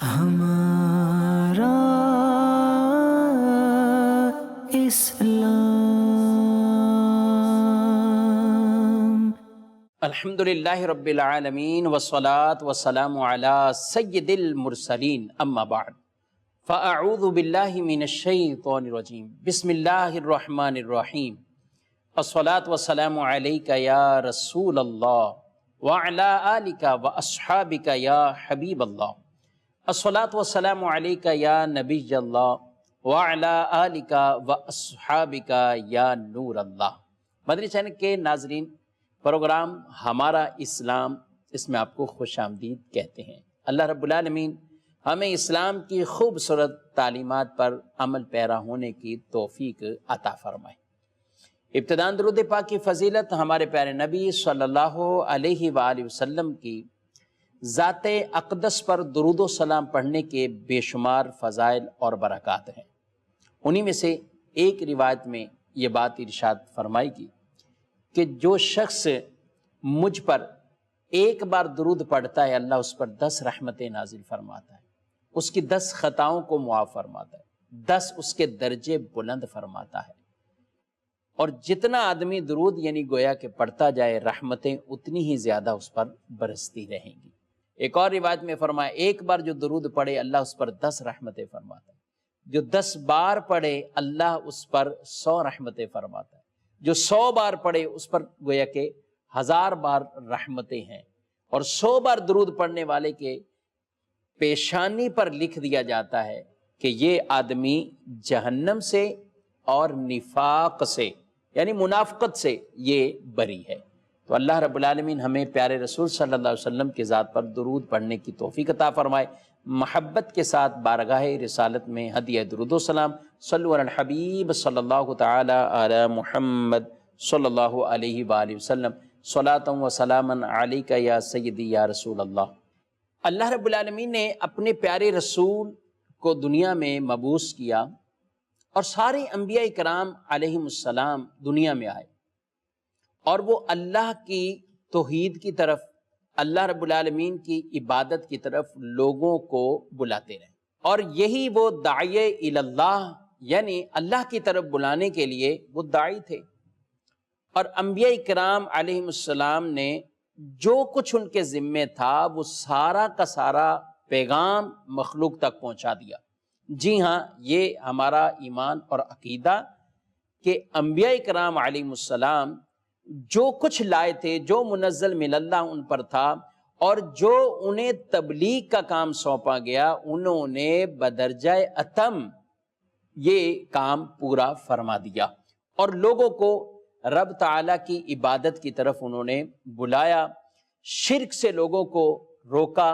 ہمارا اسلام۔ الحمدللہ رب العالمین والصلاة والسلام علی سید المرسلین، اما بعد فاعوذ باللہ من الشیطان الرجیم، بسم اللہ الرحمن الرحیم، الصلاة والسلام علیک یا رسول اللہ وعلی آلک واصحابک یا حبیب اللہ، الصلاة والسلام علیک یا نبی اللہ وعلی آلک واصحابک یا نور اللہ۔ مدنی چینل کے ناظرین، پروگرام ہمارا اسلام، اس میں آپ کو خوش آمدید کہتے ہیں۔ اللہ رب العالمین ہمیں اسلام کی خوبصورت تعلیمات پر عمل پیرا ہونے کی توفیق عطا فرمائے۔ ابتداً درود پاک کی فضیلت ہمارے پیارے نبی صلی اللہ علیہ وآلہ وسلم کی ذات اقدس پر درود و سلام پڑھنے کے بے شمار فضائل اور برکات ہیں۔ انہی میں سے ایک روایت میں یہ بات ارشاد فرمائی گی کہ جو شخص مجھ پر ایک بار درود پڑھتا ہے، اللہ اس پر 10 رحمتیں نازل فرماتا ہے، اس کی 10 خطاؤں کو معاف فرماتا ہے، 10 اس کے درجے بلند فرماتا ہے، اور جتنا آدمی درود یعنی گویا کہ پڑھتا جائے، رحمتیں اتنی ہی زیادہ اس پر برستی رہیں گی۔ ایک اور روایت میں فرمایا ایک بار جو درود پڑھے اللہ اس پر 10 رحمتیں فرماتا ہے، جو 10 بار پڑھے اللہ اس پر 100 رحمتیں فرماتا ہے، جو 100 بار پڑھے اس پر گویا کہ 1000 بار رحمتیں ہیں، اور 100 بار درود پڑھنے والے کے پیشانی پر لکھ دیا جاتا ہے کہ یہ آدمی جہنم سے اور نفاق سے یعنی منافقت سے یہ بری ہے۔ تو اللہ رب العالمین ہمیں پیارے رسول صلی اللہ علیہ وسلم کی ذات پر درود پڑھنے کی توفیق عطا فرمائے۔ محبت کے ساتھ بارگاہ رسالت میں ہدیہ درود و سلام، صلو علی الحبیب صلی اللہ تعالی علی محمد صلی اللہ علیہ وآلہ وسلم، صلاۃ و سلاما علیک یا سیدی یا رسول اللہ۔ اللہ رب العالمین نے اپنے پیارے رسول کو دنیا میں مبعوث کیا، اور سارے انبیاء کرام علیہم السلام دنیا میں آئے، اور وہ اللہ کی توحید کی طرف، اللہ رب العالمین کی عبادت کی طرف لوگوں کو بلاتے رہے، اور یہی وہ داعی اللہ یعنی اللہ کی طرف بلانے کے لیے وہ داعی تھے۔ اور انبیاء کرام علیہم السلام نے جو کچھ ان کے ذمے تھا وہ سارا کا سارا پیغام مخلوق تک پہنچا دیا۔ جی ہاں، یہ ہمارا ایمان اور عقیدہ کہ انبیاء کرام علیہم السلام جو کچھ لائے تھے، جو منزل من اللہ ان پر تھا، اور جو انہیں تبلیغ کا کام سونپا گیا، انہوں نے بدرجہ اتم یہ کام پورا فرما دیا، اور لوگوں کو رب تعالیٰ کی عبادت کی طرف انہوں نے بلایا، شرک سے لوگوں کو روکا،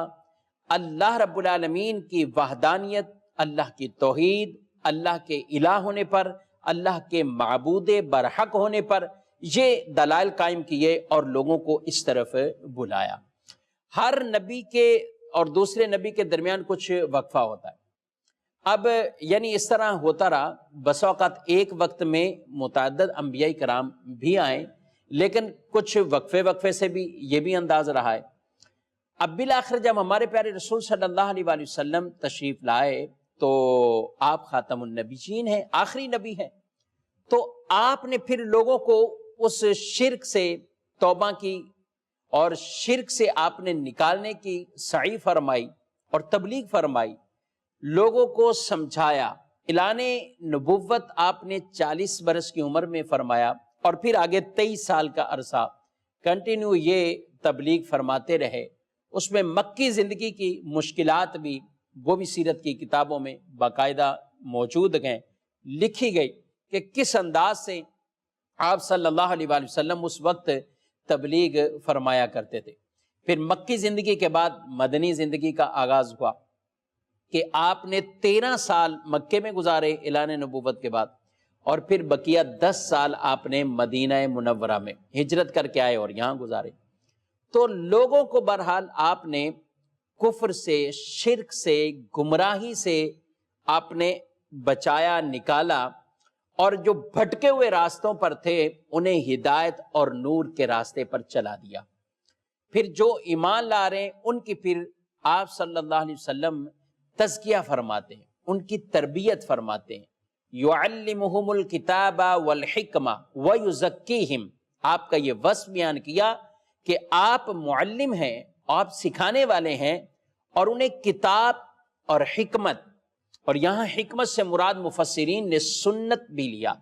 اللہ رب العالمین کی وحدانیت، اللہ کی توحید، اللہ کے الہ ہونے پر، اللہ کے معبود برحق ہونے پر یہ دلائل قائم کیے اور لوگوں کو اس طرف بلایا۔ ہر نبی کے اور دوسرے نبی کے درمیان کچھ وقفہ ہوتا ہے۔ اب یعنی اس طرح ہوتا رہا، بس اوقات ایک وقت میں متعدد انبیاء کرام بھی آئیں، لیکن کچھ وقفے سے بھی یہ بھی انداز رہا ہے۔ اب بالآخر جب ہمارے پیارے رسول صلی اللہ علیہ وآلہ وسلم تشریف لائے تو آپ خاتم النبیین ہیں، آخری نبی ہیں، تو آپ نے پھر لوگوں کو اس شرک سے توبہ کی، اور شرک سے آپ نے نکالنے کی سعی فرمائی اور تبلیغ فرمائی، لوگوں کو سمجھایا۔ اعلان نبوت آپ نے 40 برس کی عمر میں فرمایا، اور پھر آگے 23 سال کا عرصہ کنٹینیو یہ تبلیغ فرماتے رہے۔ اس میں مکی زندگی کی مشکلات بھی، وہ بھی سیرت کی کتابوں میں باقاعدہ موجود ہیں، لکھی گئی کہ کس انداز سے آپ صلی اللہ علیہ وآلہ وسلم اس وقت تبلیغ فرمایا کرتے تھے۔ پھر مکی زندگی کے بعد مدنی زندگی کا آغاز ہوا کہ آپ نے 13 سال مکے میں گزارے اعلان نبوت کے بعد، اور پھر بقیہ 10 سال آپ نے مدینہ منورہ میں ہجرت کر کے آئے اور یہاں گزارے۔ تو لوگوں کو بہرحال آپ نے کفر سے، شرک سے، گمراہی سے آپ نے بچایا، نکالا، اور جو بھٹکے ہوئے راستوں پر تھے انہیں ہدایت اور نور کے راستے پر چلا دیا۔ پھر جو ایمان لا رہے ہیں ان کی پھر آپ صلی اللہ علیہ وسلم تزکیہ فرماتے ہیں، ان کی تربیت فرماتے ہیں۔ یعلمہم الکتاب والحکمہ ویزکیہم، آپ کا یہ وصف بیان کیا کہ آپ معلم ہیں، آپ سکھانے والے ہیں، اور انہیں کتاب اور حکمت، اور یہاں حکمت سے مراد مفسرین نے سنت بھی لیا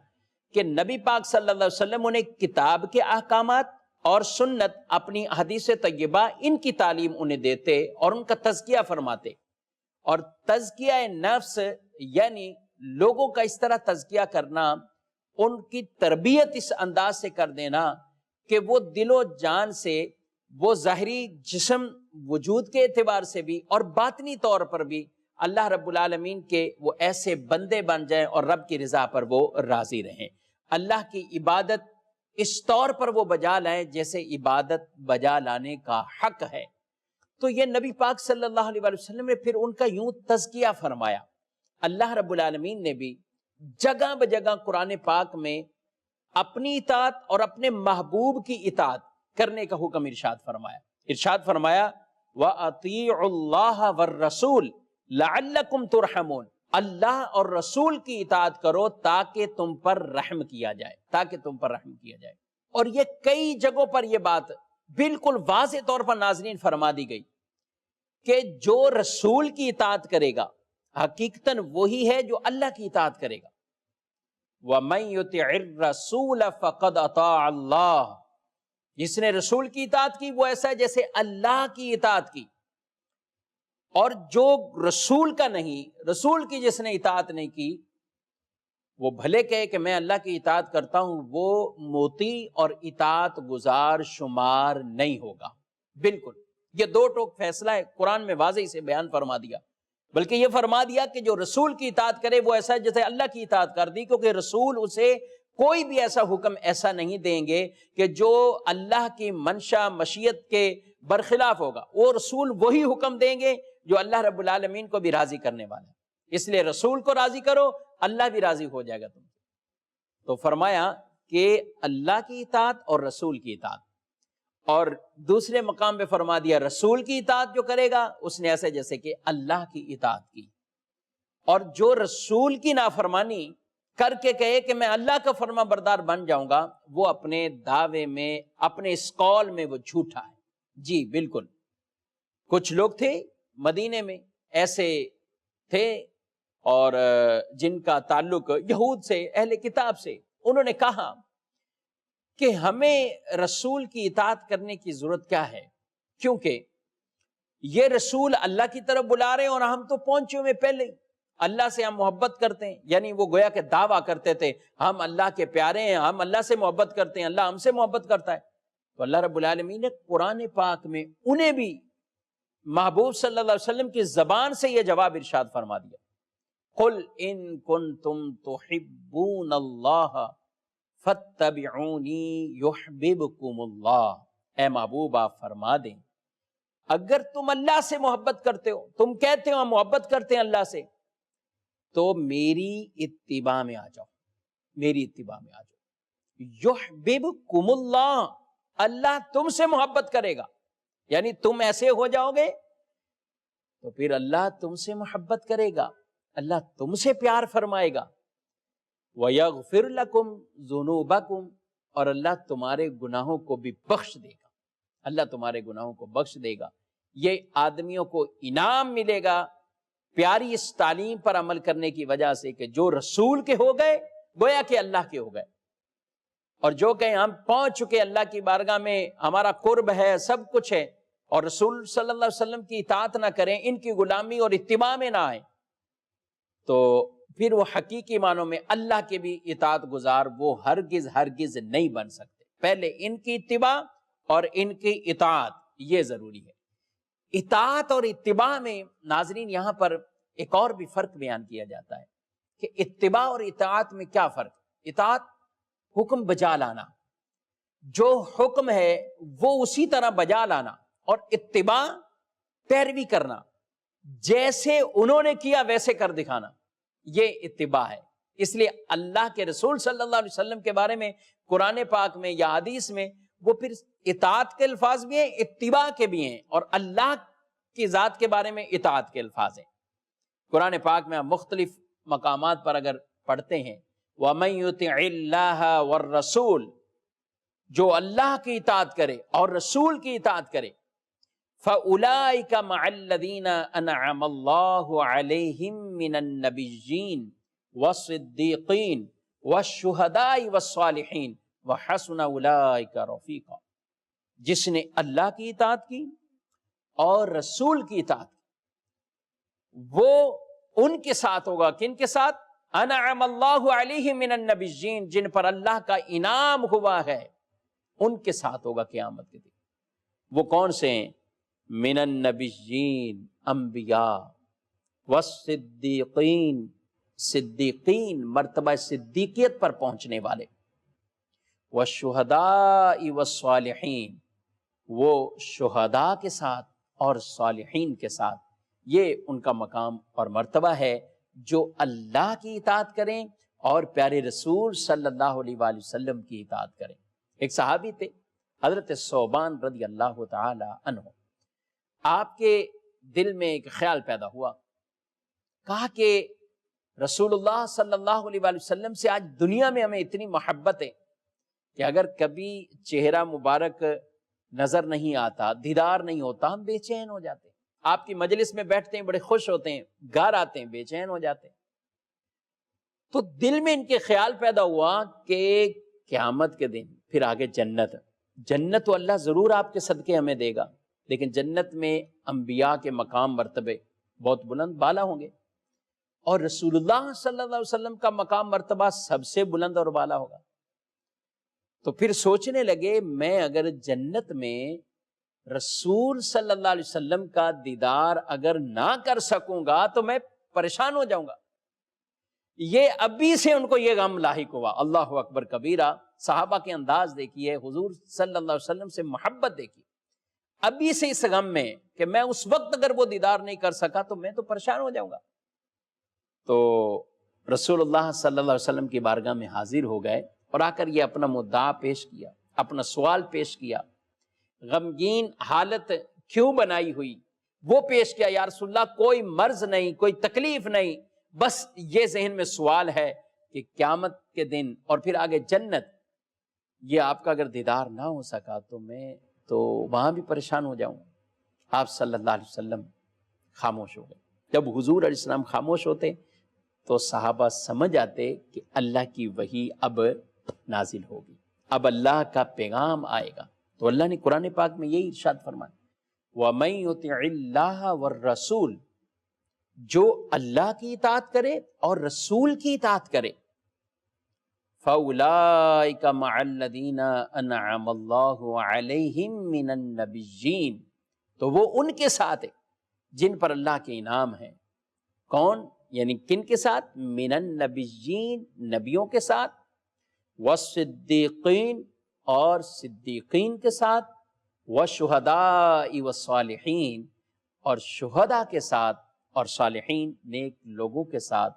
کہ نبی پاک صلی اللہ علیہ وسلم انہیں کتاب کے احکامات اور سنت، اپنی حدیث طیبہ، ان کی تعلیم انہیں دیتے اور ان کا تزکیہ فرماتے۔ اور تزکیہ نفس یعنی لوگوں کا اس طرح تزکیہ کرنا، ان کی تربیت اس انداز سے کر دینا کہ وہ دل و جان سے، وہ ظاہری جسم وجود کے اعتبار سے بھی اور باطنی طور پر بھی اللہ رب العالمین کے وہ ایسے بندے بن جائیں اور رب کی رضا پر وہ راضی رہیں، اللہ کی عبادت اس طور پر وہ بجا لائیں جیسے عبادت بجا لانے کا حق ہے۔ تو یہ نبی پاک صلی اللہ علیہ وسلم نے پھر ان کا یوں تزکیہ فرمایا۔ اللہ رب العالمین نے بھی جگہ بجگہ قرآن پاک میں اپنی اطاعت اور اپنے محبوب کی اطاعت کرنے کا حکم ارشاد فرمایا۔ ارشاد فرمایا وَأَطِيعُوا اللَّهَ وَالرَّسُولَ لَعَلَّكُمْ تُرْحَمُونَ، اللہ اور رسول کی اطاعت کرو تاکہ تم پر رحم کیا جائے، تاکہ تم پر رحم کیا جائے۔ اور یہ کئی جگہوں پر یہ بات بالکل واضح طور پر ناظرین فرما دی گئی کہ جو رسول کی اطاعت کرے گا حقیقتاً وہی ہے جو اللہ کی اطاعت کرے گا۔ وَمَن يُطِعِ الرَّسُولَ فَقَدْ أَطَاعَ اللَّهَ، جس نے رسول کی اطاعت کی وہ ایسا ہے جیسے اللہ کی اطاعت کی، اور جو رسول کا نہیں، رسول کی جس نے اطاعت نہیں کی، وہ بھلے کہے کہ میں اللہ کی اطاعت کرتا ہوں، وہ مطیع اور اطاعت گزار شمار نہیں ہوگا۔ بالکل یہ دو ٹوک فیصلہ ہے، قرآن میں واضح سے بیان فرما دیا، بلکہ یہ فرما دیا کہ جو رسول کی اطاعت کرے وہ ایسا ہے جیسے اللہ کی اطاعت کر دی، کیونکہ رسول اسے کوئی بھی ایسا حکم ایسا نہیں دیں گے کہ جو اللہ کی منشا مشیت کے برخلاف ہوگا، وہ رسول وہی حکم دیں گے جو اللہ رب العالمین کو بھی راضی کرنے والا ہے۔ اس لیے رسول کو راضی کرو، اللہ بھی راضی ہو جائے گا تم سے۔ تو فرمایا کہ اللہ کی اطاعت اور رسول کی اطاعت، اور دوسرے مقام پہ فرما دیا رسول کی اطاعت جو کرے گا اس نے ایسے جیسے کہ اللہ کی اطاعت کی، اور جو رسول کی نافرمانی کر کے کہے کہ میں اللہ کا فرما بردار بن جاؤں گا، وہ اپنے دعوے میں، اپنے اس قول میں وہ جھوٹا ہے۔ جی بالکل، کچھ لوگ تھے مدینے میں ایسے تھے اور جن کا تعلق یہود سے، اہل کتاب سے، انہوں نے کہا کہ ہمیں رسول کی اطاعت کرنے کی ضرورت کیا ہے، کیونکہ یہ رسول اللہ کی طرف بلا رہے ہیں اور ہم تو پہنچے ہوئے پہلے ہی، اللہ سے ہم محبت کرتے ہیں، یعنی وہ گویا کہ دعویٰ کرتے تھے ہم اللہ کے پیارے ہیں، ہم اللہ سے محبت کرتے ہیں، اللہ ہم سے محبت کرتا ہے۔ تو اللہ رب العالمین نے قرآن پاک میں انہیں بھی محبوب صلی اللہ علیہ وسلم کی زبان سے یہ جواب ارشاد فرما دیا، قُلْ إِن كُنْتُمْ تُحِبُّونَ اللَّهَ فَاتَّبِعُونِي يُحْبِبْكُمُ اللَّهُ، اے محبوب آپ فرما دیں اگر تم اللہ سے محبت کرتے ہو، تم کہتے ہو ہم محبت کرتے ہیں اللہ سے، تو میری اتباع میں آ جاؤ، میری اتباع میں آ جاؤ۔ یحببکم اللہ، اللہ تم سے محبت کرے گا، یعنی تم ایسے ہو جاؤ گے تو پھر اللہ تم سے محبت کرے گا، اللہ تم سے پیار فرمائے گا۔ وَيَغْفِرْ لَكُمْ ذُنُوبَكُمْ، اور اللہ تمہارے گناہوں کو بھی بخش دے گا، اللہ تمہارے گناہوں کو بخش دے گا۔ یہ آدمیوں کو انعام ملے گا پیاری اس تعلیم پر عمل کرنے کی وجہ سے کہ جو رسول کے ہو گئے گویا کہ اللہ کے ہو گئے، اور جو کہ ہم پہنچ چکے اللہ کی بارگاہ میں، ہمارا قرب ہے، سب کچھ ہے، اور رسول صلی اللہ علیہ وسلم کی اطاعت نہ کریں، ان کی غلامی اور اتباع میں نہ آئیں، تو پھر وہ حقیقی معنوں میں اللہ کے بھی اطاعت گزار وہ ہرگز ہرگز نہیں بن سکتے۔ پہلے ان کی اتباع اور ان کی اطاعت یہ ضروری ہے۔ اطاعت اور اتباع میں ناظرین یہاں پر ایک اور بھی فرق بیان کیا جاتا ہے کہ اتباع اور اطاعت میں کیا فرق؟ اطاعت حکم بجا لانا، جو حکم ہے وہ اسی طرح بجا لانا، اور اتباع پیروی کرنا، جیسے انہوں نے کیا ویسے کر دکھانا، یہ اتباع ہے۔ اس لیے اللہ کے رسول صلی اللہ علیہ وسلم کے بارے میں قرآن پاک میں یا حدیث میں وہ پھر اطاعت کے الفاظ بھی ہیں، اتباع کے بھی ہیں، اور اللہ کی ذات کے بارے میں اطاعت کے الفاظ ہیں۔ قرآن پاک میں مختلف مقامات پر اگر پڑھتے ہیں وَمَن يُطِعِ اللَّهَ وَالرَّسُولَ، جو اللہ کی اطاعت کرے اور رسول کی اطاعت کرے، فَأُولَئِكَ مَعَ الَّذِينَ أَنْعَمَ اللَّهُ عَلَيْهِم مِّنَ النَّبِيِّينَ وَالصِّدِّيقِينَ وَالشُّهَدَاءِ وَالصَّالِحِينَ وَحَسُنَ أُولَئِكَ رَفِيقًا۔ جس نے اللہ کی اطاعت کی اور رسول کی اطاعت کی، وہ ان کے ساتھ ہوگا۔ کن کے ساتھ؟ انعم اللہ علیہم من النبیین، جن پر اللہ کا انعام ہوا ہے ان کے ساتھ ہوگا قیامت کے دن۔ وہ کون سے ہیں؟ من النبیین، انبیاء، والصدیقین، صدیقین، مرتبہ صدیقیت پر پہنچنے والے، والشہداء والصالحین، وہ شہداء کے ساتھ اور صالحین کے ساتھ۔ یہ ان کا مقام اور مرتبہ ہے جو اللہ کی اطاعت کریں اور پیارے رسول صلی اللہ علیہ وآلہ وسلم کی اطاعت کریں۔ ایک صحابی تھے حضرت ثوبان رضی اللہ تعالی عنہ، آپ کے دل میں ایک خیال پیدا ہوا، کہا کہ رسول اللہ صلی اللہ علیہ وآلہ وسلم سے آج دنیا میں ہمیں اتنی محبت ہے کہ اگر کبھی چہرہ مبارک نظر نہیں آتا، دیدار نہیں ہوتا، ہم بے چین ہو جاتے ہیں۔ آپ کی مجلس میں بیٹھتے ہیں بڑے خوش ہوتے ہیں، گھر آتے ہیں بے چین ہو جاتے ہیں۔ تو دل میں ان کے خیال پیدا ہوا کہ قیامت کے دن پھر آگے جنت تو اللہ ضرور آپ کے صدقے ہمیں دے گا، لیکن جنت میں انبیاء کے مقام مرتبے بہت بلند بالا ہوں گے، اور رسول اللہ صلی اللہ علیہ وسلم کا مقام مرتبہ سب سے بلند اور بالا ہوگا۔ تو پھر سوچنے لگے میں اگر جنت میں رسول صلی اللہ علیہ وسلم کا دیدار اگر نہ کر سکوں گا تو میں پریشان ہو جاؤں گا۔ یہ ابھی سے ان کو یہ غم لاحق ہوا۔ اللہ اکبر کبیرہ، صحابہ کے انداز دیکھیے، حضور صلی اللہ علیہ وسلم سے محبت دیکھیے، ابھی سے اس غم میں کہ میں اس وقت اگر وہ دیدار نہیں کر سکا تو میں تو پریشان ہو جاؤں گا۔ تو رسول اللہ صلی اللہ علیہ وسلم کی بارگاہ میں حاضر ہو گئے اور آ کر یہ اپنا مدعا پیش کیا، اپنا سوال پیش کیا، غمگین حالت کیوں بنائی ہوئی وہ پیش کیا۔ یا رسول اللہ، کوئی مرض نہیں، کوئی تکلیف نہیں، بس یہ ذہن میں سوال ہے کہ قیامت کے دن اور پھر آگے جنت، یہ آپ کا اگر دیدار نہ ہو سکا تو میں تو وہاں بھی پریشان ہو جاؤں۔ آپ صلی اللہ علیہ وسلم خاموش ہو گئے۔ جب حضور علیہ السلام خاموش ہوتے تو صحابہ سمجھ آتے کہ اللہ کی وحی اب نازل ہوگی، اب اللہ کا پیغام آئے گا۔ تو اللہ نے قرآن پاک میں یہی ارشاد فرمایا، وَمَن يُطِعِ اللَّهَ وَالرَّسُولَ، جو اللہ کی اطاعت کرے اور رسول کی اطاعت کرے، فَأُولَئِكَ مَعَ الَّذِينَ أَنْعَمَ اللَّهُ عَلَيْهِم مِّنَ النَّبِيِّينَ، تو وہ ان کے ساتھ ہے جن پر اللہ کے انعام ہیں۔ کون؟ یعنی کن کے ساتھ؟ من النبیین، نبیوں کے ساتھ، والصدیقین، اور صدیقین کے ساتھ، والشہداء والصالحین، اور شہداء کے ساتھ اور صالحین نیک لوگوں کے ساتھ۔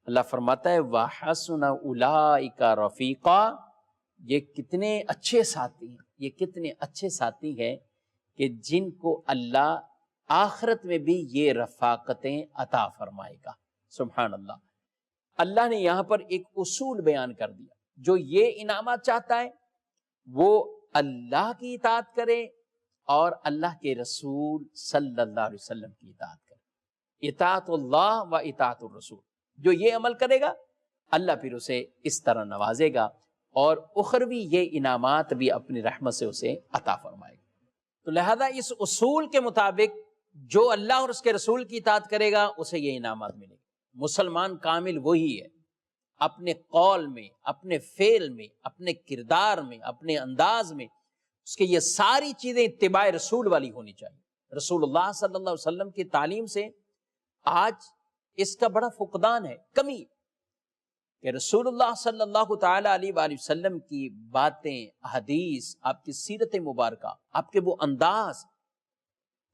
اللہ فرماتا ہے وَحَسُنَ أُولَئِكَ رَفِيقًا، یہ کتنے اچھے ساتھی ہیں، یہ کتنے اچھے ساتھی ہیں کہ جن کو اللہ آخرت میں بھی یہ رفاقتیں عطا فرمائے گا۔ سبحان اللہ۔ اللہ نے یہاں پر ایک اصول بیان کر دیا، جو یہ انعامات چاہتا ہے وہ اللہ کی اطاعت کرے اور اللہ کے رسول صلی اللہ علیہ وسلم کی اطاعت کرے۔ اطاعت اللہ و اطاعت الرسول، جو یہ عمل کرے گا اللہ پھر اسے اس طرح نوازے گا اور اخروی یہ انعامات بھی اپنی رحمت سے اسے عطا فرمائے گا۔ تو لہذا اس اصول کے مطابق جو اللہ اور اس کے رسول کی اطاعت کرے گا اسے یہ انعامات ملے گا۔ مسلمان کامل وہی ہے، اپنے قول میں، اپنے فعل میں، اپنے کردار میں، اپنے انداز میں اس کے یہ ساری چیزیں اتباع رسول والی ہونی چاہیے۔ رسول اللہ صلی اللہ علیہ وسلم کی تعلیم سے آج اس کا بڑا فقدان ہے، کمی، کہ رسول اللہ صلی اللہ تعالی علیہ وآلہ وسلم کی باتیں، حدیث، آپ کی سیرت مبارکہ، آپ کے وہ انداز،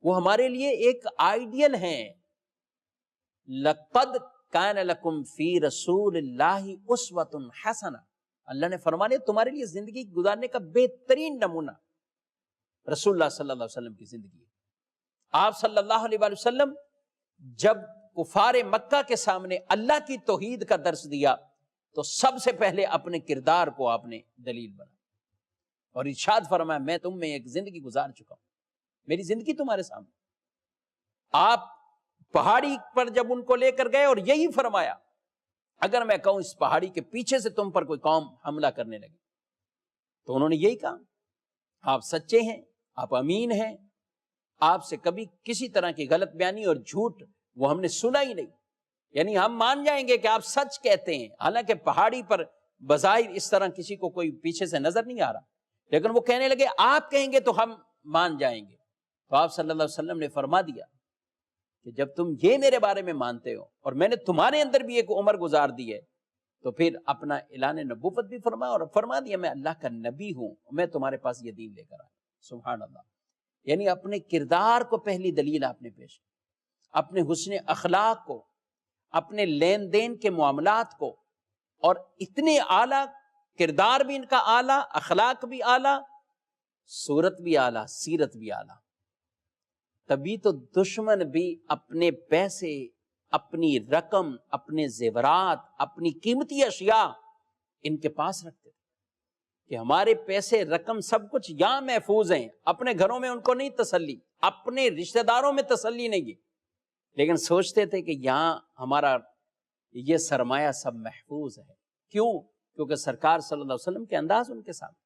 وہ ہمارے لیے ایک آئیڈیل ہیں۔ لَقَدْ كَانَ لَكُمْ فِي رَسُولِ اللَّهِ أُسْوَةٌ حَسَنَةٌ، اللہ نے فرمایا تمہارے لیے زندگی گزارنے کا بہترین نمونہ رسول اللہ صلی اللہ علیہ وسلم کی زندگی ہے۔ آپ صلی اللہ علیہ وآلہ وسلم جب کفار مکہ کے سامنے اللہ کی توحید کا درس دیا تو سب سے پہلے اپنے کردار کو آپ نے دلیل بنا اور ارشاد فرمایا میں تم میں ایک زندگی گزار چکا ہوں، میری زندگی تمہارے سامنے۔ آپ پہاڑی پر جب ان کو لے کر گئے اور یہی فرمایا اگر میں کہوں اس پہاڑی کے پیچھے سے تم پر کوئی قوم حملہ کرنے لگی تو انہوں نے یہی کہا آپ سچے ہیں، آپ امین ہیں، آپ سے کبھی کسی طرح کی غلط بیانی اور جھوٹ وہ ہم نے سنا ہی نہیں، یعنی ہم مان جائیں گے کہ آپ سچ کہتے ہیں۔ حالانکہ پہاڑی پر بظاہر اس طرح کسی کو کوئی پیچھے سے نظر نہیں آ رہا، لیکن وہ کہنے لگے آپ کہیں گے تو ہم مان جائیں گے۔ تو آپ صلی اللہ علیہ وسلم نے فرما دیا کہ جب تم یہ میرے بارے میں مانتے ہو اور میں نے تمہارے اندر بھی ایک عمر گزار دی ہے تو پھر اپنا اعلان نبوت بھی فرمایا اور فرما دیا میں اللہ کا نبی ہوں، میں تمہارے پاس یہ دین لے کر آیا۔ سبحان اللہ، یعنی اپنے کردار کو پہلی دلیل آپ نے پیش کی، اپنے حسن اخلاق کو، اپنے لین دین کے معاملات کو، اور اتنے اعلیٰ کردار بھی ان کا اعلیٰ، اخلاق بھی اعلیٰ، صورت بھی اعلیٰ، سیرت بھی اعلیٰ۔ تبھی تو دشمن بھی اپنے پیسے، اپنی رقم، اپنے زیورات، اپنی قیمتی اشیاء ان کے پاس رکھتے تھے کہ ہمارے پیسے، رقم، سب کچھ یہاں محفوظ ہیں، اپنے گھروں میں ان کو نہیں تسلی، اپنے رشتہ داروں میں تسلی نہیں ہے، لیکن سوچتے تھے کہ یہاں ہمارا یہ سرمایہ سب محفوظ ہے۔ کیوں؟ کیونکہ سرکار صلی اللہ علیہ وسلم کے انداز ان کے سامنے۔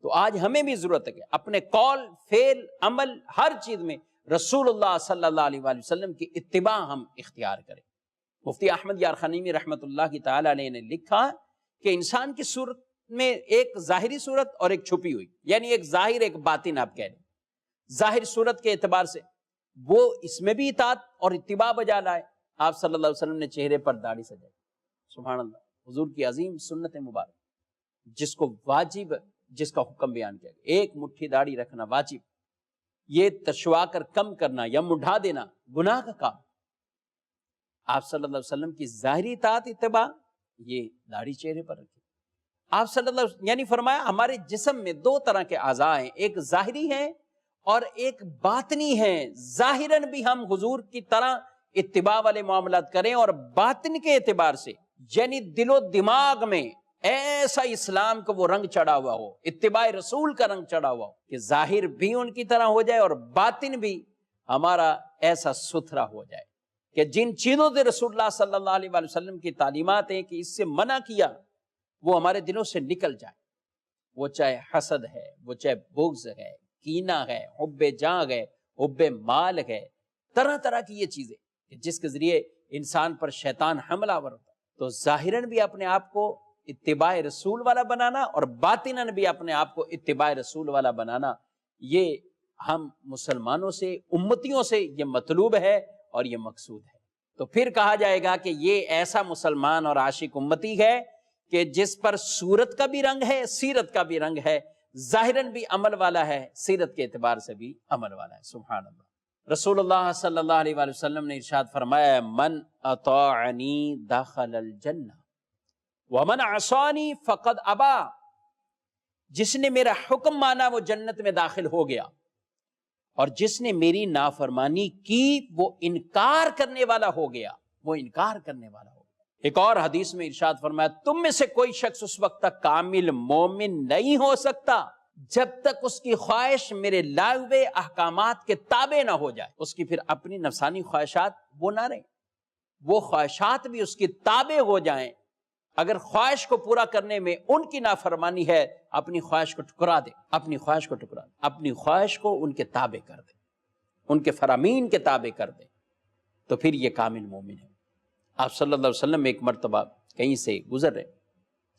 تو آج ہمیں بھی ضرورت ہے کہ اپنے قول، فعل، عمل، ہر چیز میں رسول اللہ صلی اللہ علیہ وآلہ وسلم کی اتباع ہم اختیار کریں۔ مفتی احمد یار خنیمی رحمۃ اللہ کی تعالی علیہ نے لکھا کہ انسان کی صورت میں ایک ظاہری صورت اور ایک چھپی ہوئی، یعنی ایک ظاہر ایک باطن آپ کہہ لیں۔ ظاہر صورت کے اعتبار سے وہ اس میں بھی اطاعت اور اتباع بجا لائے۔ آپ صلی اللہ علیہ وسلم نے چہرے پر داڑھی سجائی، سبحان اللہ، حضور کی عظیم سنت مبارک جس کو واجب، جس کا حکم بیان کیا گیا، ایک مٹھی داڑھی رکھنا واجب، یہ تشوا کر کم کرنا یا مڈھا دینا گناہ کا کام۔ آپ صلی اللہ علیہ وسلم کی ظاہری اطاعت، اتباع، یہ داڑھی چہرے پر رکھی۔ آپ صلی اللہ علیہ وسلم یعنی فرمایا ہمارے جسم میں دو طرح کے اعضاء ہیں، ایک ظاہری ہیں اور ایک باطنی ہیں۔ ظاہراً بھی ہم حضور کی طرح اتباع والے معاملات کریں اور باطن کے اعتبار سے یعنی دل و دماغ میں ایسا اسلام کو وہ رنگ چڑھا ہوا ہو، اتباع رسول کا رنگ چڑھا ہوا ہو کہ ظاہر بھی ان کی طرح ہو جائے اور باطن بھی ہمارا ایسا ستھرا ہو جائے کہ جن چیزوں سے رسول اللہ صلی اللہ علیہ وآلہ وسلم کی تعلیمات ہیں کہ اس سے منع کیا وہ ہمارے دلوں سے نکل جائے، وہ چاہے حسد ہے، وہ چاہے بغض ہے، کینہ ہے، حب جاں ہے، حب مال ہے، طرح طرح کی یہ چیزیں کہ جس کے ذریعے انسان پر شیطان حملہ آور ہوتا ہے۔ تو ظاہراً بھی اپنے آپ کو اتباع رسول والا بنانا اور باطناً بھی اپنے آپ کو اتباع رسول والا بنانا، یہ ہم مسلمانوں سے، امتیوں سے یہ مطلوب ہے اور یہ مقصود ہے۔ تو پھر کہا جائے گا کہ یہ ایسا مسلمان اور عاشق امتی ہے کہ جس پر صورت کا بھی رنگ ہے، سیرت کا بھی رنگ ہے، ظاہراً بھی عمل والا ہے، سیرت کے اعتبار سے بھی عمل والا ہے۔ سبحان اللہ۔ رسول اللہ صلی اللہ علیہ وآلہ وسلم نے ارشاد فرمایا من اطاعنی دخل الجنہ ومن عصانی فقد ابا، جس نے میرا حکم مانا وہ جنت میں داخل ہو گیا اور جس نے میری نافرمانی کی وہ انکار کرنے والا ہو گیا، وہ انکار کرنے والا ہو گیا۔ ایک اور حدیث میں ارشاد فرمایا تم میں سے کوئی شخص اس وقت تک کامل مومن نہیں ہو سکتا جب تک اس کی خواہش میرے لائے ہوئے احکامات کے تابع نہ ہو جائے۔ اس کی پھر اپنی نفسانی خواہشات وہ نہ رہیں، وہ خواہشات بھی اس کی تابع ہو جائیں۔ اگر خواہش کو پورا کرنے میں ان کی نافرمانی ہے، اپنی خواہش کو ٹکرا دے، اپنی خواہش کو ٹکرا دے، اپنی خواہش کو ان کے تابع کر دے، ان کے فرامین کے تابع کر دے، تو پھر یہ کامل مومن ہے۔ آپ صلی اللہ علیہ وسلم ایک مرتبہ کہیں سے گزر رہے،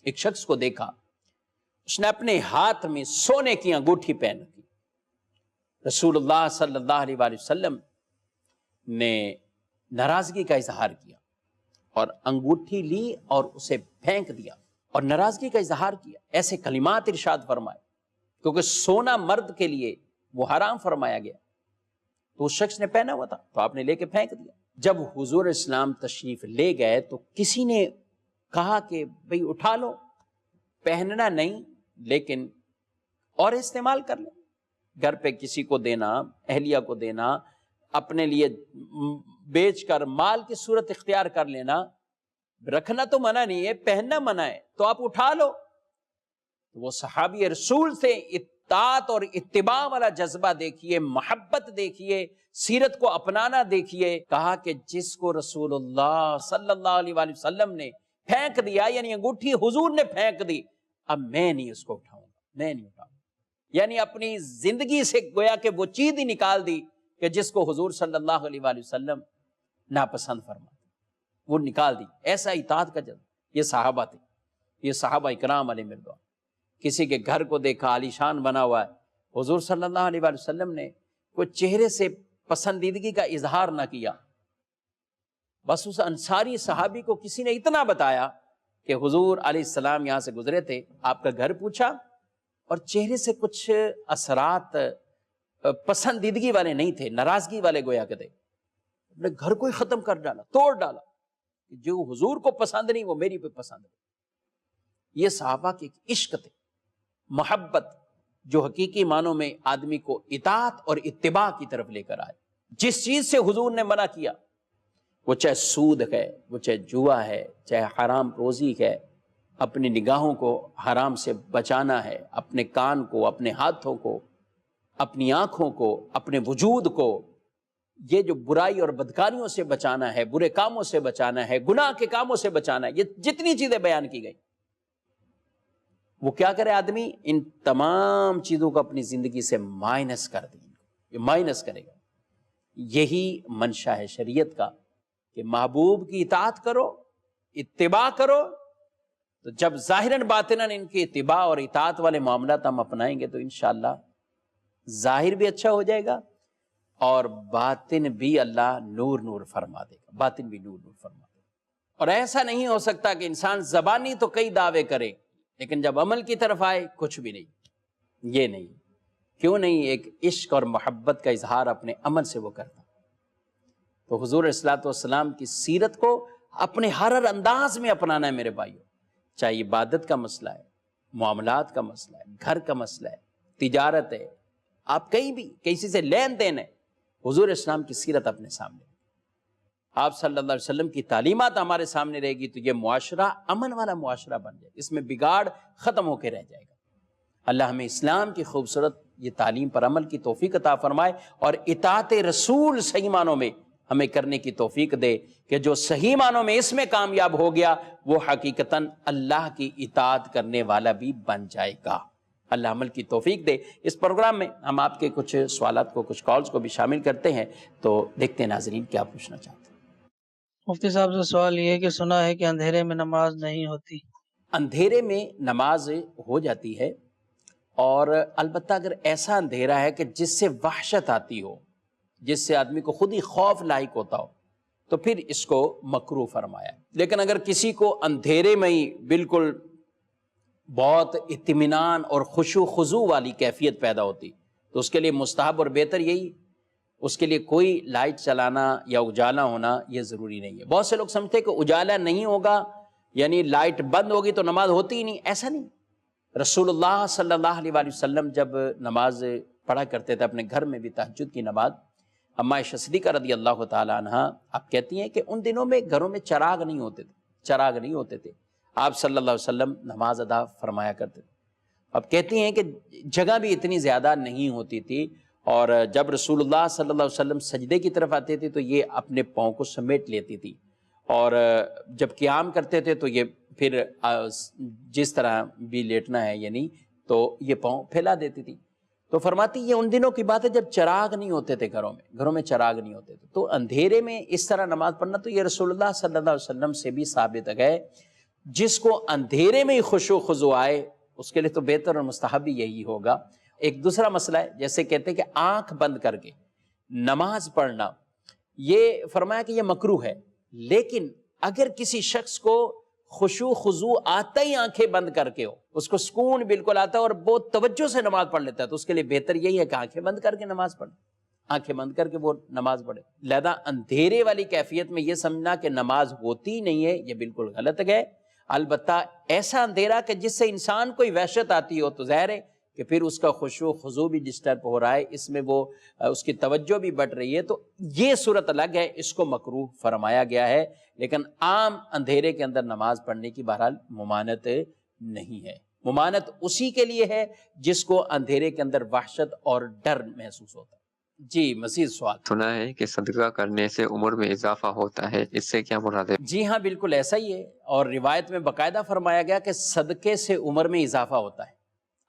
ایک شخص کو دیکھا، اس نے اپنے ہاتھ میں سونے کی انگوٹھی پہن رکھی۔ رسول اللہ صلی اللہ علیہ وآلہ وسلم نے ناراضگی کا اظہار کیا اور انگوٹھی لی اور اسے پھینک دیا اور ناراضگی کا اظہار کیا، ایسے کلمات ارشاد فرمائے، کیونکہ سونا مرد کے لیے وہ حرام فرمایا گیا، تو اس شخص نے پہنا ہوا تھا تو آپ نے لے کے پھینک دیا۔ جب حضور اسلام تشریف لے گئے تو کسی نے کہا کہ بھئی اٹھا لو، پہننا نہیں لیکن اور استعمال کر لیں، گھر پہ کسی کو دینا، اہلیہ کو دینا، اپنے لیے بیچ کر مال کی صورت اختیار کر لینا، رکھنا تو منع نہیں ہے، پہننا منع ہے، تو آپ اٹھا لو۔ وہ صحابی رسول سے اطاعت اور اتباع والا جذبہ دیکھیے، محبت دیکھیے، سیرت کو اپنانا دیکھیے۔ کہا کہ جس کو رسول اللہ صلی اللہ علیہ وآلہ وسلم نے پھینک دیا، یعنی انگوٹھی حضور نے پھینک دی، اب میں نہیں اس کو اٹھاؤں گا، میں نہیں اٹھاؤں گا۔ یعنی اپنی زندگی سے گویا کہ وہ چیز ہی نکال دی کہ جس کو حضور صلی اللہ علیہ وآلہ وسلم ناپسند فرماتے، وہ نکال دی۔ ایسا اطاعت کا جذبہ، یہ صحابہ تھے، یہ صحابہ اکرام علیہ مردوان۔ کسی کے گھر کو دیکھا عالیشان بنا ہوا ہے، حضور صلی اللہ علیہ وآلہ وسلم نے کوئی چہرے سے پسندیدگی کا اظہار نہ کیا، بس اس انصاری صحابی کو کسی نے اتنا بتایا کہ حضور علیہ السلام یہاں سے گزرے تھے، آپ کا گھر پوچھا، اور چہرے سے کچھ اثرات پسندیدگی والے نہیں تھے، ناراضگی والے گویا کہ تھے۔ اپنے گھر کو ہی ختم کر ڈالا، توڑ ڈالا، جو حضور کو پسند نہیں وہ میری پہ پسند ہے۔ یہ صحابہ کے عشق تھے، محبت، جو حقیقی معنوں میں آدمی کو اطاعت اور اتباع کی طرف لے کر آئے۔ جس چیز سے حضور نے منع کیا، وہ چاہے سود ہے، وہ چاہے جوا ہے، چاہے حرام روزی ہے، اپنی نگاہوں کو حرام سے بچانا ہے، اپنے کان کو، اپنے ہاتھوں کو، اپنی آنکھوں کو، اپنے وجود کو یہ جو برائی اور بدکاریوں سے بچانا ہے، برے کاموں سے بچانا ہے، گناہ کے کاموں سے بچانا ہے، یہ جتنی چیزیں بیان کی گئی، وہ کیا کرے آدمی؟ ان تمام چیزوں کو اپنی زندگی سے مائنس کر دیں، یہ مائنس کرے گا۔ یہی منشا ہے شریعت کا کہ محبوب کی اطاعت کرو، اتباع کرو، تو جب ظاہراً باطناً ان کی اتباع اور اطاعت والے معاملات ہم اپنائیں گے تو انشاءاللہ ظاہر بھی اچھا ہو جائے گا اور باطن بھی اللہ نور نور فرما دے گا، باطن بھی نور نور فرما دے گا۔ اور ایسا نہیں ہو سکتا کہ انسان زبانی تو کئی دعوے کرے لیکن جب عمل کی طرف آئے کچھ بھی نہیں، یہ نہیں۔ کیوں نہیں؟ ایک عشق اور محبت کا اظہار اپنے عمل سے وہ کرتا۔ تو حضور علیہ الصلوۃ والسلام کی سیرت کو اپنے ہر انداز میں اپنانا ہے میرے بھائیوں، چاہے عبادت کا مسئلہ ہے، معاملات کا مسئلہ ہے، گھر کا مسئلہ ہے، تجارت ہے، آپ کہیں بھی کسی سے لین دین ہے، حضور اسلام کی سیرت اپنے سامنے، آپ صلی اللہ علیہ وسلم کی تعلیمات ہمارے سامنے رہے گی تو یہ معاشرہ امن والا معاشرہ بن جائے، اس میں بگاڑ ختم ہو کے رہ جائے گا۔ اللہ ہمیں اسلام کی خوبصورت یہ تعلیم پر عمل کی توفیق عطا فرمائے اور اطاعت رسول صحیح معنوں میں ہمیں کرنے کی توفیق دے کہ جو صحیح معنوں میں اس میں کامیاب ہو گیا وہ حقیقتاً اللہ کی اطاعت کرنے والا بھی بن جائے گا۔ اللہ عمل کی توفیق دے۔ اس پروگرام میں ہم آپ کے کچھ سوالات کو، کچھ کالز کو بھی شامل کرتے ہیں، تو دیکھتے ہیں ناظرین کیا پوچھنا چاہتے ہیں۔ مفتی صاحب سے سوال یہ ہے کہ سنا ہے کہ اندھیرے میں نماز نہیں ہوتی۔ اندھیرے میں نماز ہو جاتی ہے، اور البتہ اگر ایسا اندھیرا ہے کہ جس سے وحشت آتی ہو، جس سے آدمی کو خود ہی خوف لاحق ہوتا ہو، تو پھر اس کو مکروہ فرمایا۔ لیکن اگر کسی کو اندھیرے میں ہی بالکل بہت اطمینان اور خشوع خضوع والی کیفیت پیدا ہوتی تو اس کے لیے مستحب اور بہتر یہی، اس کے لیے کوئی لائٹ چلانا یا اجالا ہونا یہ ضروری نہیں ہے۔ بہت سے لوگ سمجھتے کہ اجالا نہیں ہوگا یعنی لائٹ بند ہوگی تو نماز ہوتی ہی نہیں، ایسا نہیں۔ رسول اللہ صلی اللہ علیہ وآلہ وسلم جب نماز پڑھا کرتے تھے اپنے گھر میں بھی، تہجد کی نماز، اما عائشہ صدیقہ رضی اللہ تعالی عنہا آپ کہتی ہیں کہ ان دنوں میں گھروں میں چراغ نہیں ہوتے تھے، آپ صلی اللہ علیہ وسلم نماز ادا فرمایا کرتے تھے۔ اب کہتی ہیں کہ جگہ بھی اتنی زیادہ نہیں ہوتی تھی، اور جب رسول اللہ صلی اللہ علیہ وسلم سجدے کی طرف آتے تھے تو یہ اپنے پاؤں کو سمیٹ لیتی تھی، اور جب قیام کرتے تھے تو یہ پھر جس طرح بھی لیٹنا ہے یعنی تو یہ پاؤں پھیلا دیتی تھی۔ تو فرماتی یہ ان دنوں کی بات ہے جب چراغ نہیں ہوتے تھے، گھروں میں چراغ نہیں ہوتے تھے، تو اندھیرے میں اس طرح نماز پڑھنا تو یہ رسول اللہ صلی اللہ علیہ وسلم سے بھی ثابت ہے۔ جس کو اندھیرے میں ہی خشوع خضوع آئے اس کے لیے تو بہتر اور مستحب یہی ہوگا۔ ایک دوسرا مسئلہ ہے، جیسے کہتے ہیں کہ آنکھ بند کر کے نماز پڑھنا، یہ فرمایا کہ یہ مکروہ ہے، لیکن اگر کسی شخص کو خشوع خضوع آتا ہی آنکھیں بند کر کے ہو، اس کو سکون بالکل آتا ہے اور بہت توجہ سے نماز پڑھ لیتا ہے، تو اس کے لیے بہتر یہی ہے کہ آنکھیں بند کر کے نماز پڑھے، آنکھیں بند کر کے وہ نماز پڑھے۔ لہذا اندھیرے والی کیفیت میں یہ سمجھنا کہ نماز ہوتی نہیں ہے یہ بالکل غلط ہے۔ البتہ ایسا اندھیرا کہ جس سے انسان کوئی وحشت آتی ہو تو ظاہر ہے کہ پھر اس کا خشوع خضوع بھی ڈسٹرب ہو رہا ہے، اس میں وہ اس کی توجہ بھی بڑھ رہی ہے، تو یہ صورت الگ ہے، اس کو مکروہ فرمایا گیا ہے، لیکن عام اندھیرے کے اندر نماز پڑھنے کی بہرحال ممانعت نہیں ہے۔ ممانعت اسی کے لیے ہے جس کو اندھیرے کے اندر وحشت اور ڈر محسوس ہوتا ہے۔ جی مزید سوال۔ سنا ہے کہ صدقہ کرنے سے عمر میں اضافہ ہوتا ہے، اس سے کیا مراد ہے؟ جی ہاں بالکل ایسا ہی ہے، اور روایت میں باقاعدہ فرمایا گیا کہ صدقے سے عمر میں اضافہ ہوتا ہے۔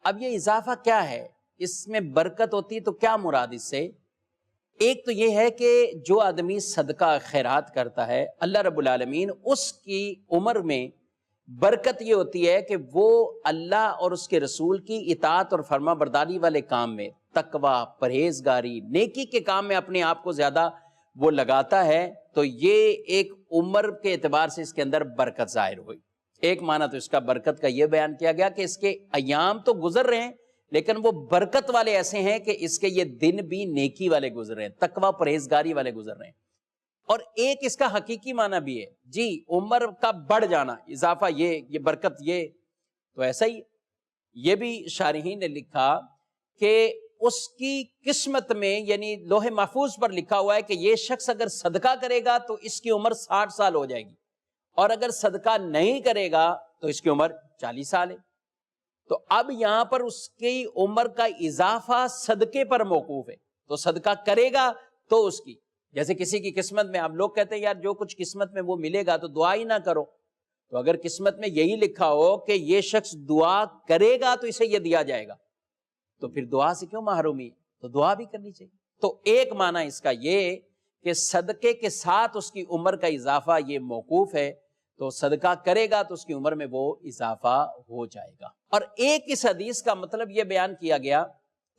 اب یہ اضافہ کیا ہے، اس میں برکت ہوتی ہے، تو کیا مراد اس سے؟ ایک تو یہ ہے کہ جو آدمی صدقہ خیرات کرتا ہے، اللہ رب العالمین اس کی عمر میں برکت یہ ہوتی ہے کہ وہ اللہ اور اس کے رسول کی اطاعت اور فرما برداری والے کام میں، تقوی، پرہیزگاری، نیکی کے کام میں اپنے آپ کو زیادہ وہ لگاتا ہے، تو یہ ایک عمر کے اعتبار سے اس کے اندر برکت ظاہر ہوئی۔ ایک معنی تو اس کا برکت کا یہ بیان کیا گیا کہ اس کے ایام تو گزر رہے ہیں لیکن وہ برکت والے ایسے ہیں کہ اس کے یہ دن بھی نیکی والے گزر رہے ہیں، تقوی پرہیزگاری والے گزر رہے ہیں۔ اور ایک اس کا حقیقی معنی بھی ہے، جی عمر کا بڑھ جانا، اضافہ، یہ برکت، یہ تو ایسا ہی۔ یہ بھی شارحین نے لکھا کہ اس کی قسمت میں، یعنی لوح محفوظ پر لکھا ہوا ہے کہ یہ شخص اگر صدقہ کرے گا تو اس کی عمر 60 سال ہو جائے گی، اور اگر صدقہ نہیں کرے گا تو اس کی عمر 40 سال ہے۔ تو اب یہاں پر اس کی عمر کا اضافہ صدقے پر موقوف ہے، تو صدقہ کرے گا تو اس کی، جیسے کسی کی قسمت میں، اب لوگ کہتے ہیں یار جو کچھ قسمت میں وہ ملے گا تو دعا ہی نہ کرو، تو اگر قسمت میں یہی لکھا ہو کہ یہ شخص دعا کرے گا تو اسے یہ دیا جائے گا، تو پھر دعا سے کیوں محرومی؟ تو دعا بھی کرنی چاہیے۔ تو ایک معنی اس کا یہ کہ صدقے کے ساتھ اس کی عمر کا اضافہ یہ موقوف ہے، تو صدقہ کرے گا تو اس کی عمر میں وہ اضافہ ہو جائے گا۔ اور ایک اس حدیث کا مطلب یہ بیان کیا گیا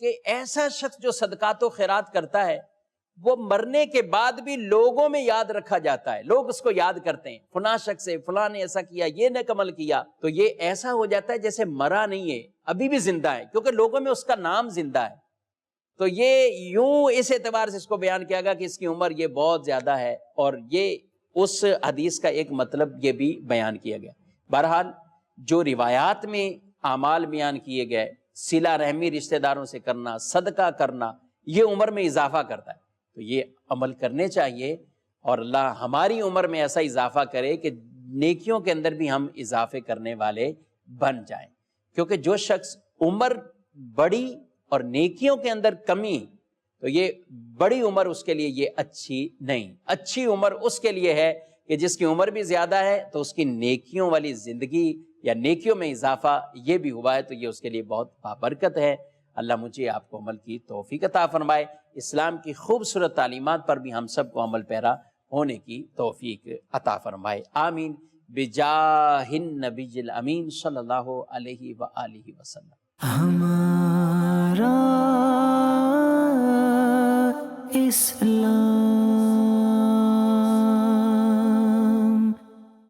کہ ایسا شخص جو صدقات و خیرات کرتا ہے وہ مرنے کے بعد بھی لوگوں میں یاد رکھا جاتا ہے، لوگ اس کو یاد کرتے ہیں، فلاں شخص سے فلاں نے ایسا کیا، یہ نیک عمل کیا، تو یہ ایسا ہو جاتا ہے جیسے مرا نہیں ہے، ابھی بھی زندہ ہے، کیونکہ لوگوں میں اس کا نام زندہ ہے۔ تو یہ یوں اس اعتبار سے اس کو بیان کیا گیا کہ اس کی عمر یہ بہت زیادہ ہے، اور یہ اس حدیث کا ایک مطلب یہ بھی بیان کیا گیا۔ بہرحال جو روایات میں اعمال بیان کیے گئے، صلہ رحمی رشتہ داروں سے کرنا، صدقہ کرنا، یہ عمر میں اضافہ کرتا ہے، تو یہ عمل کرنے چاہیے، اور اللہ ہماری عمر میں ایسا اضافہ کرے کہ نیکیوں کے اندر بھی ہم اضافے کرنے والے بن جائیں، کیونکہ جو شخص عمر بڑی اور نیکیوں کے اندر کمی، تو یہ بڑی عمر اس کے لیے یہ اچھی نہیں۔ اچھی عمر اس کے لیے ہے کہ جس کی عمر بھی زیادہ ہے تو اس کی نیکیوں والی زندگی یا نیکیوں میں اضافہ یہ بھی ہوا ہے، تو یہ اس کے لیے بہت بابرکت ہے۔ اللہ مجھے آپ کو عمل کی توفیق عطا فرمائے، اسلام کی خوبصورت تعلیمات پر بھی ہم سب کو عمل پیرا ہونے کی توفیق عطا فرمائے، آمین، بجاہ النبی الامین صلی اللہ علیہ وآلہ وسلم۔ ہمارا اسلام